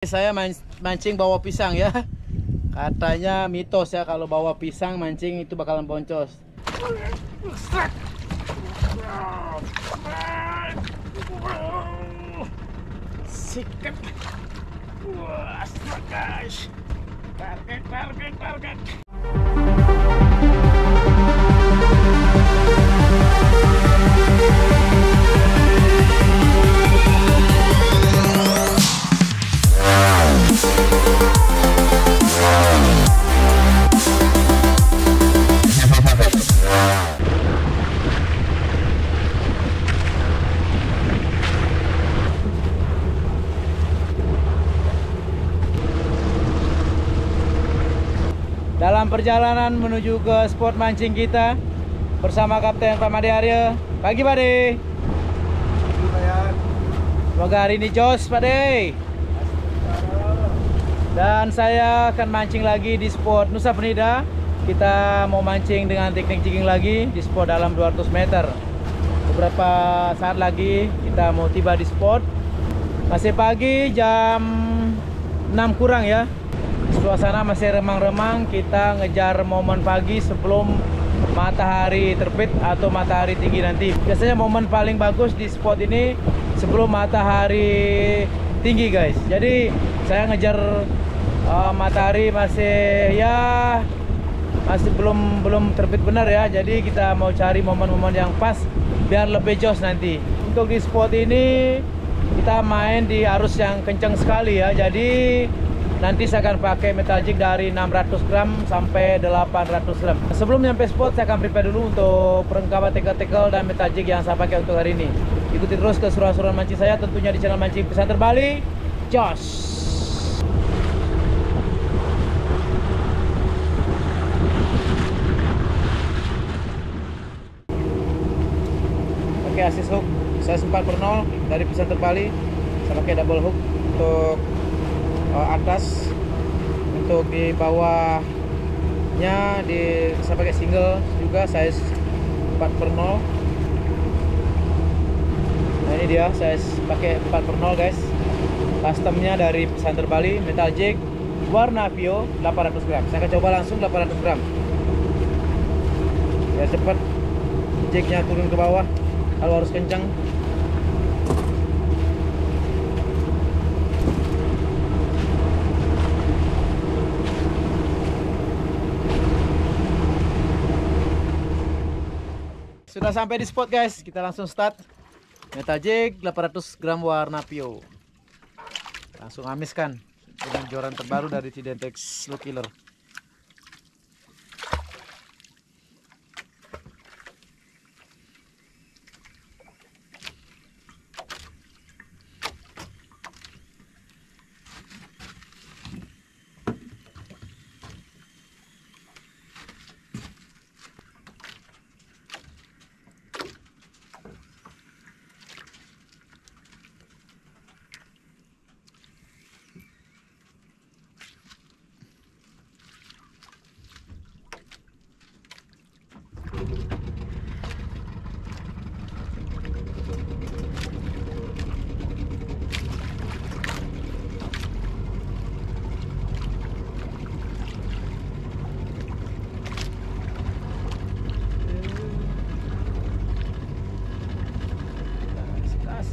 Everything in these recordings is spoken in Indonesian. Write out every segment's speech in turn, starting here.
Saya mancing bawa pisang ya. Katanya mitos ya kalau bawa pisang mancing itu bakalan boncos. Sikat. Wah, guys. Target. Dalam perjalanan menuju ke spot mancing kita bersama Kapten Pak Made Arya. Pagi Pak De. Semoga hari ini jos Pak De. Dan saya akan mancing lagi di spot Nusa Penida. Kita mau mancing dengan teknik jigging lagi di spot dalam 200 meter. Beberapa saat lagi kita mau tiba di spot. Masih pagi, jam 6 kurang ya. Suasana masih remang-remang. Kita ngejar momen pagi sebelum matahari terbit atau matahari tinggi nanti. Biasanya momen paling bagus di spot ini sebelum matahari tinggi guys. Jadi saya ngejar matahari masih belum terbit benar ya. Jadi kita mau cari momen-momen yang pas biar lebih jos nanti. Untuk di spot ini kita main di arus yang kencang sekali ya. Jadi nanti saya akan pakai metal jig dari 600 gram sampai 800 gram. Sebelum nyampe spot saya akan prepare dulu untuk perlengkapan tackle dan metal jig yang saya pakai untuk hari ini. Ikuti terus keseruan-seruan mancing saya tentunya di channel Mancing Pesantren Bali. Jos! Oke, asis hook saya 4/0 dari Pesantren Bali. Saya pakai double hook untuk atas, untuk di bawahnya saya pakai single juga size 4/0. Nah ini dia size pakai 4/0 guys. Customnya dari Pesantren Bali, metal jig warna Pio 800 gram. Saya akan coba langsung 800 gram ya, cepat jignya turun ke bawah kalau harus kencang. Sudah sampai di spot guys, kita langsung start. Metal jig 800 gram warna Pio. Langsung amiskan dengan joran terbaru dari Tridentex Slow Killer.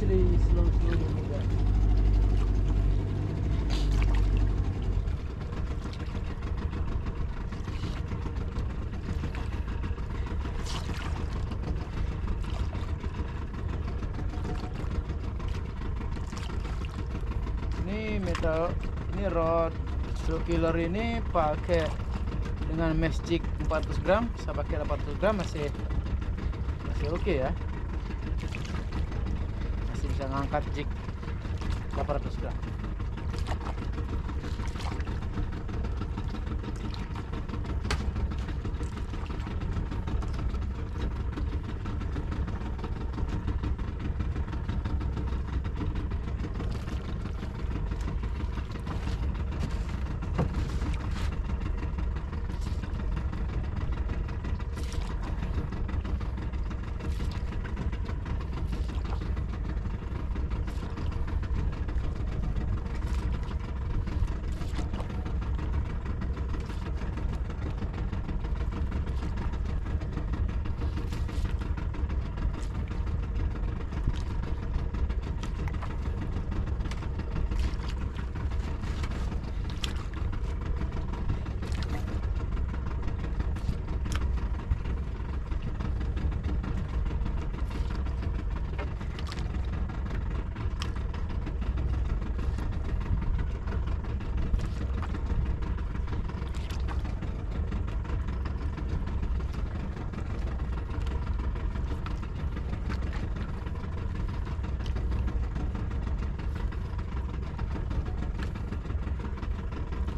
Slow juga. Ini rod Slow Killer ini pakai dengan mesh jig 400 gram, saya pakai 800 gram masih oke ya. Bisa ngangkat jig 800 gram.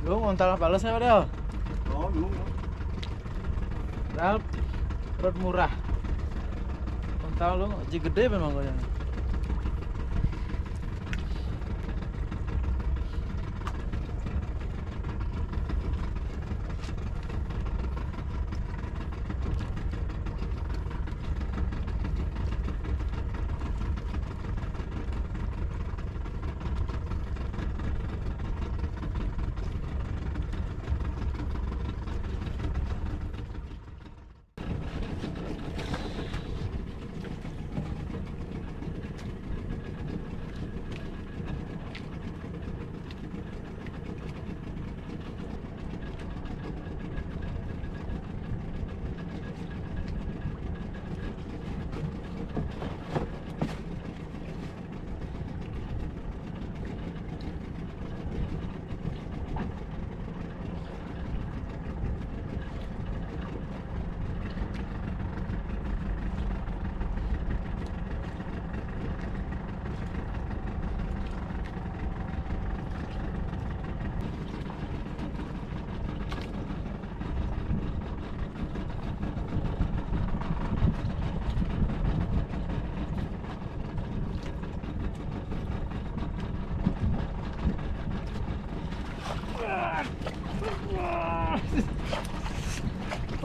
Lu ontal balas apa dia? Oh, dulu. Padahal perut murah. Ontal lu aja gede memang kayaknya.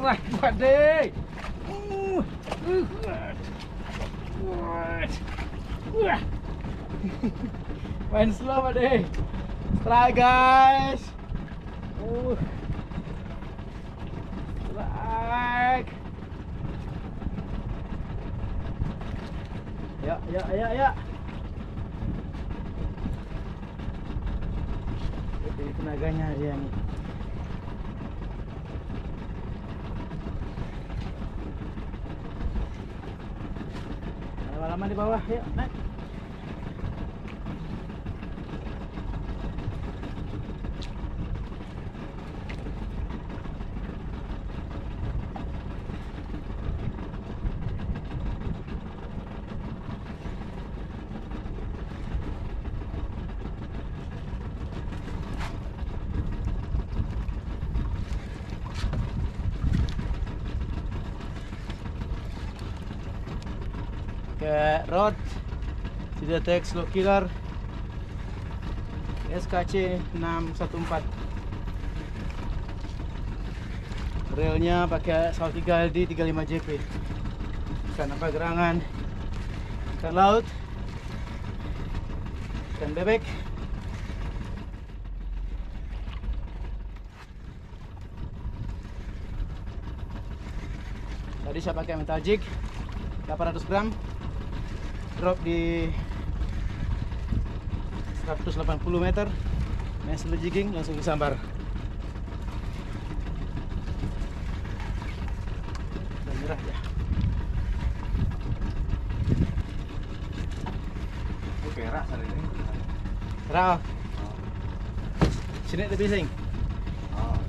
Wah, pade. Wah. Main slow pade. Try guys. Strike. Ya. Jadi tenaganya dia nih. Lama-lama di bawah, yuk naik. Ke rod Sidetex Slow Killer SKC 614. Relnya pakai Saltiga LD 35 JP. Ikan apa gerangan, ikan laut, ikan bebek. Tadi saya pakai metal jig 800 gram, drop di 180 meter, main slow jigging langsung disambar. Dan nyerah ya. Ini perak hari ini. Rao. Sini ada bising. Oh.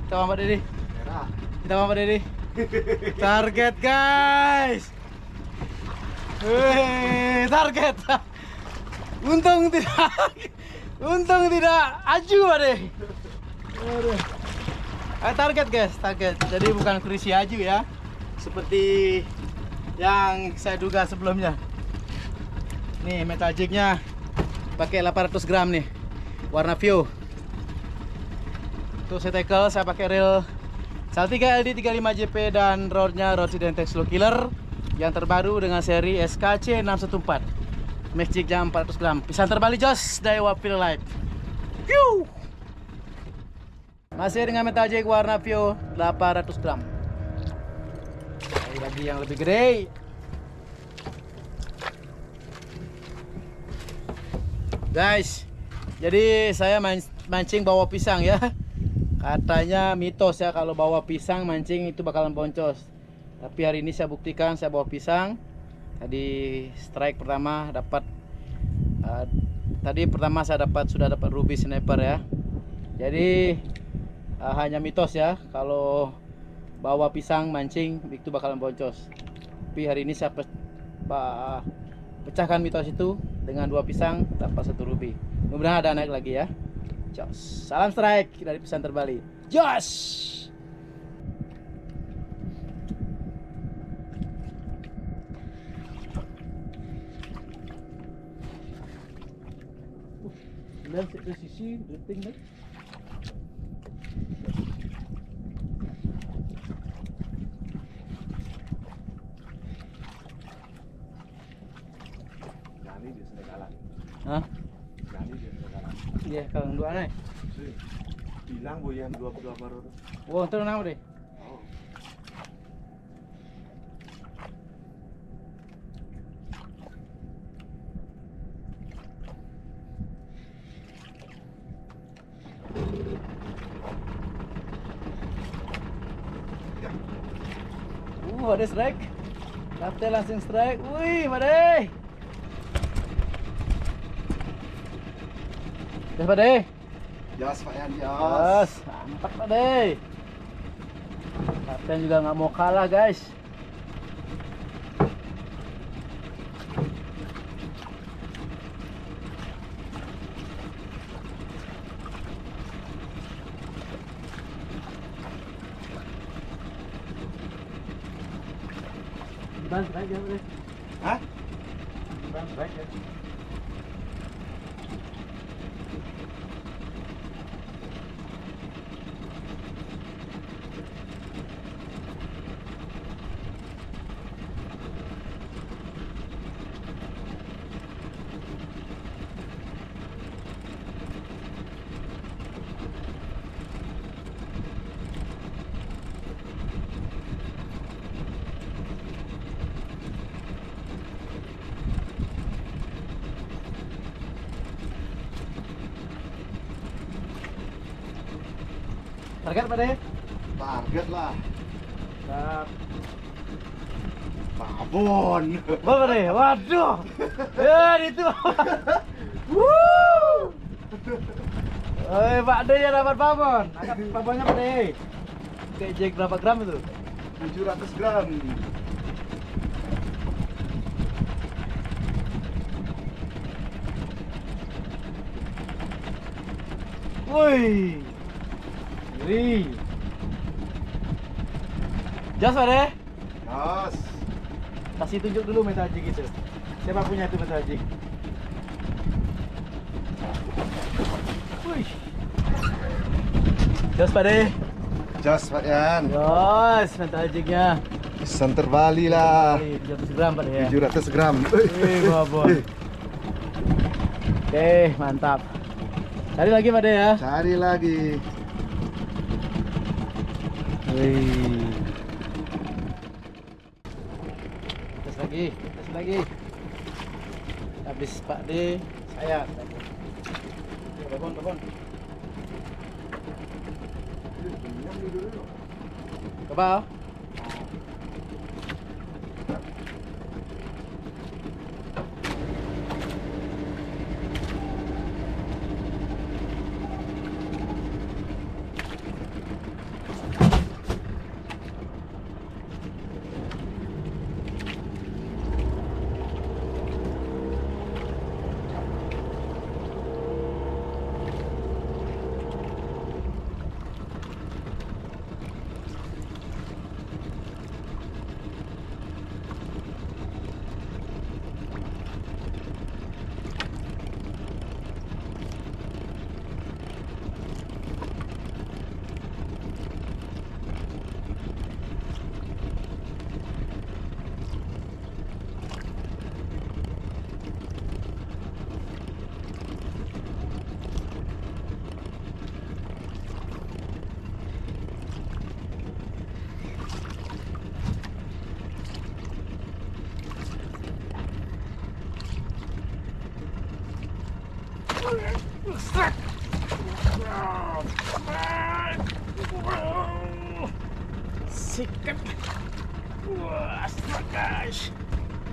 Kita Pak Dedi. Perak. Kita Pak Dedi. Target guys. Wih, target. Untung tidak aju Pak De. Aduh. Target guys, target. Jadi bukan krisi aju ya. Seperti yang saya duga sebelumnya. Nih metal jignya pakai 800 gram nih. Warna view. Untuk saya tackle saya pakai reel Saltiga LD 35 JP dan rodnya rod Sidetex Slow Killer yang terbaru dengan seri SKC 614. Max jig jam 400 gram. Pisang terbalik jos dari Wapil Live. View. Masih dengan metal jig warna view 800 gram. Lagi yang lebih gede. Guys, jadi saya mancing bawa pisang ya. Katanya mitos ya kalau bawa pisang mancing itu bakalan boncos. Tapi hari ini saya buktikan saya bawa pisang. Tadi strike pertama dapat sudah dapat ruby sniper ya. Jadi hanya mitos ya kalau bawa pisang mancing itu bakalan boncos. Tapi hari ini saya pecahkan mitos itu dengan 2 pisang dapat 1 ruby. Mudah-mudahan ada naik lagi ya. Jos. Salam strike dari Pesantren Bali. Jos. Dan sisi rating kan. Berani dia sudah kalah. Hah? Berani dia sudah kalah. Iya, kalau dua naik. Bilang bu yang 22 baru. Wow, terus nama deh. Oh. Ada strike. Kapten langsung strike. Wih, Pade. Jas, Pade. Jas Pak Yan, jas. Jas, mantap, Pade. Kapten juga nggak mau kalah, guys. Ban strike ya, Pade. Hah? Ban strike ya. Target, Pade. Target lah. Siap. Babon. Apa deh? Waduh. Ya itu. Wuh. Pak De ya dapat babon. Angkat babonnya Pak De. Kayak berapa gram itu? 700 gram. Wih. Ngeri. Jas Pak De. Jas. Kasih tunjuk dulu metal jig itu. Siapa punya itu metal jig? Wih. Jas Pak De. Jas Pak Yan. Jos, metal jignya. Pesantren Bali lah. 700 gram Pak De ya. 700 gram. Wih, babon. Oke, mantap. Cari lagi Pak De ya. Cari lagi. Wih. Tes lagi. Habis Pak D, saya. Babon. Coba. Sikat. Wah, guys.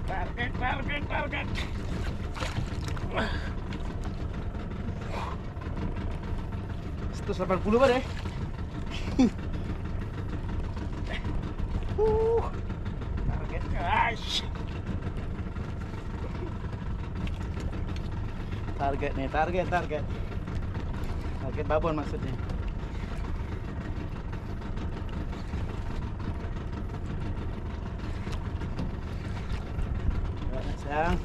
Target. 180 Pak deh. Josh. Target nih, target babon maksudnya. Sayang.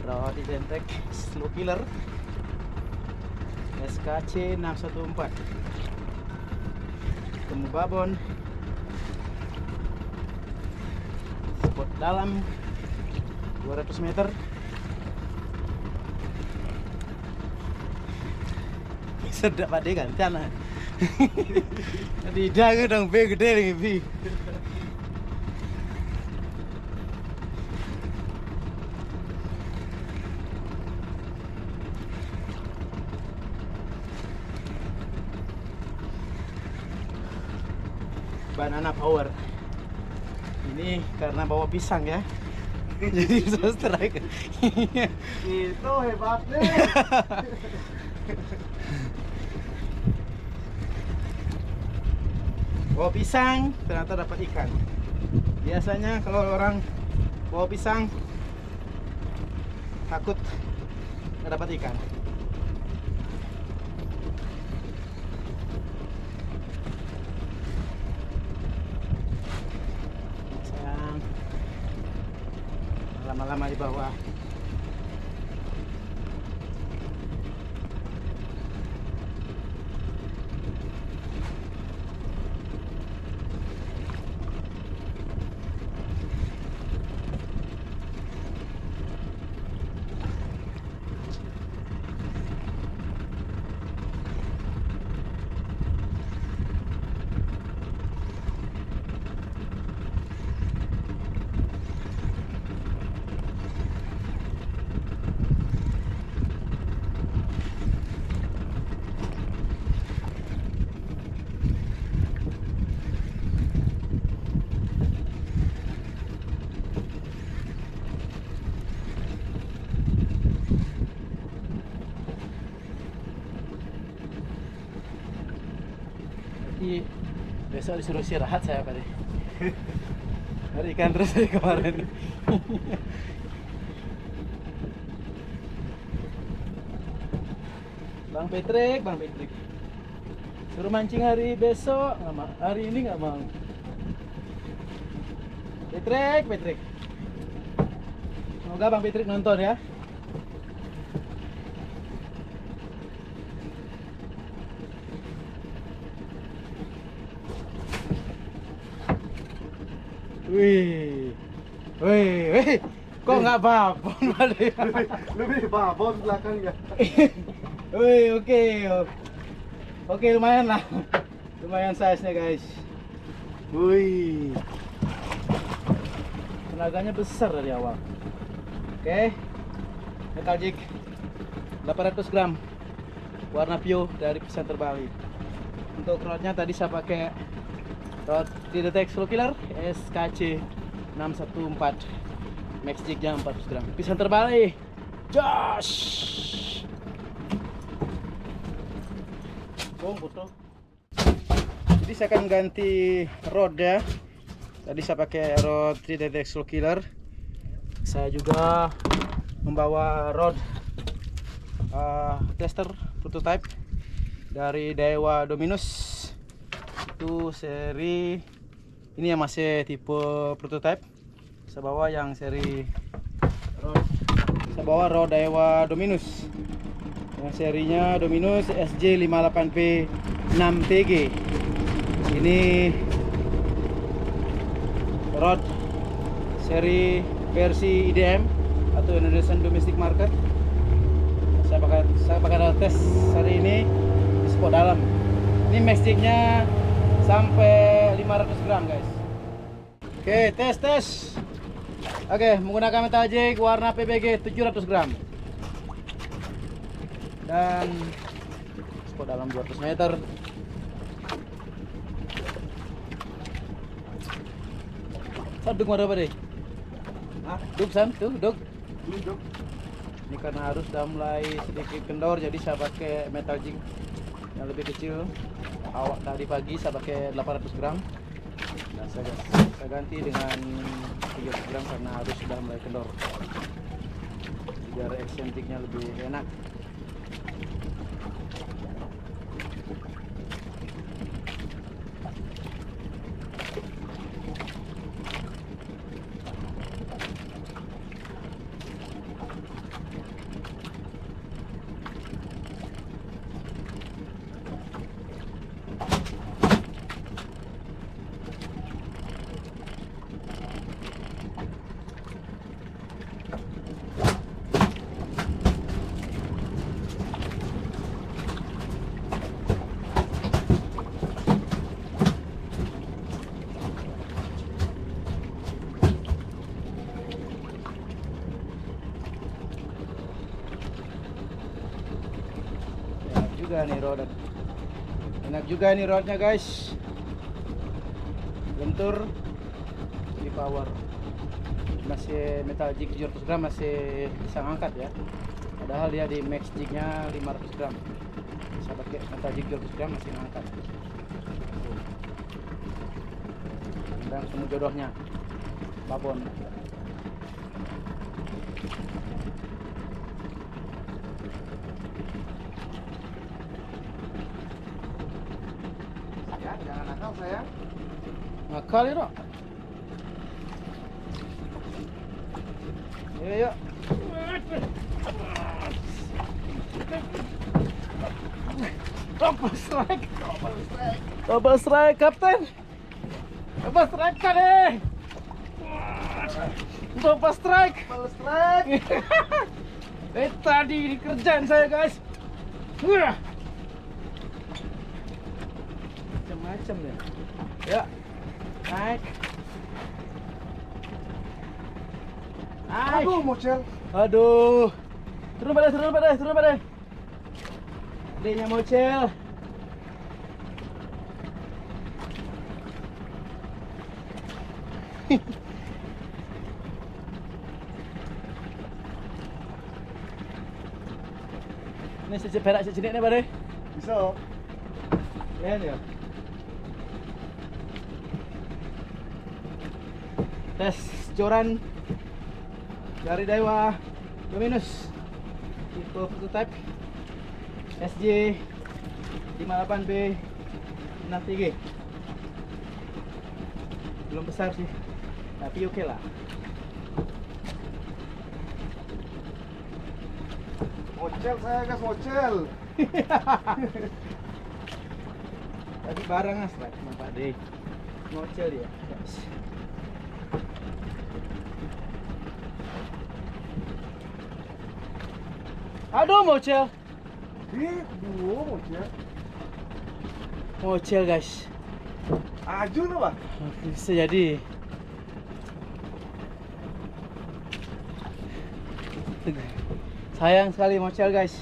Rod identik slow killer SKC 614. Ketemu babon. Spot dalam 200 meter. Sedap pade kan tanah. Tidak dong, B gede nih B. Banana power. Ini karena bawa pisang ya. Jadi bisa strike. Itu hebatnya. Bawa pisang ternyata dapat ikan. Biasanya kalau orang bawa pisang takut nggak dapat ikan. Sayang, lama-lama di bawah. Jadi besok disuruh istirahat saya tadi. Hari ikan terus dari kemarin. Bang Patrick. Suruh mancing hari besok, nggak mau. Hari ini nggak mau. Patrick. Semoga Bang Patrick nonton ya. Wih, kok nggak babon balik? Lebih babon belakangnya. Wih, oke, lumayan lah, lumayan size nya guys. Wih, tenaganya besar dari awal. Oke, metal jig 800 gram, warna pio dari Center Bali. Untuk rodnya tadi saya pakai rod Tridentech Slow Killer SKC 614, max jignya 400 gram. Pisang terbalik, Josh. Foto. Jadi saya akan ganti rod ya. Tadi saya pakai rod Tridentech Slow Killer. Saya juga membawa rod tester prototype dari Daiwa Dominus. Itu seri ini yang masih tipe prototype. Saya bawa yang seri rod. Saya bawa rod Daiwa Dominus. Yang serinya Dominus SJ58P 6TG. Ini rod seri versi IDM atau Indonesian Domestic Market. Saya pakai rod tes hari ini di spot dalam. Ini max jignya sampai 500 gram guys. Oke, tes. Oke, menggunakan metal jig warna PBG 700 gram. Dan spot dalam 200 meter. Duk mana apa deh? Duk san, tuh duk. Ini karena arus udah mulai sedikit kendor, jadi saya pakai metal jig yang lebih kecil. Awak tadi pagi saya pakai 800 gram. Nah, saya ganti dengan 300 gram karena arus sudah mulai kendor. Biar eksentriknya lebih enak. Juga nih roda, enak juga nih rodnya guys, lentur, ini power, masih metal jig 700 gram masih bisa ngangkat ya, padahal dia di max jignya 500 gram, saya pakai metal jig 700 gram masih ngangkat. Dan semua jodohnya babon. Jangan nakal sayang. Nakal ya dok. Yuk. Double strike. Double strike, kapten. Double strike kali. Double strike. Double strike. Tadi dikerjain saya guys. Macam-macam ya. Ya. Naik. Aduh, mocel. Aduh. Turun badai. Adiknya mocel. Ini perak sejenik nih badai. Bisa. Ya. Tes joran dari Daiwa Dominus tipe prototype SJ 58B 63G. Belum besar sih, tapi oke lah. Mocel saya guys, mocel. Tadi barang aslak Pak D. Ngocel dia, guys. Aduh, mocel. Dua mocel. Mocel, guys. Aju lah, Pak. Bisa jadi. Sayang sekali mocel, guys.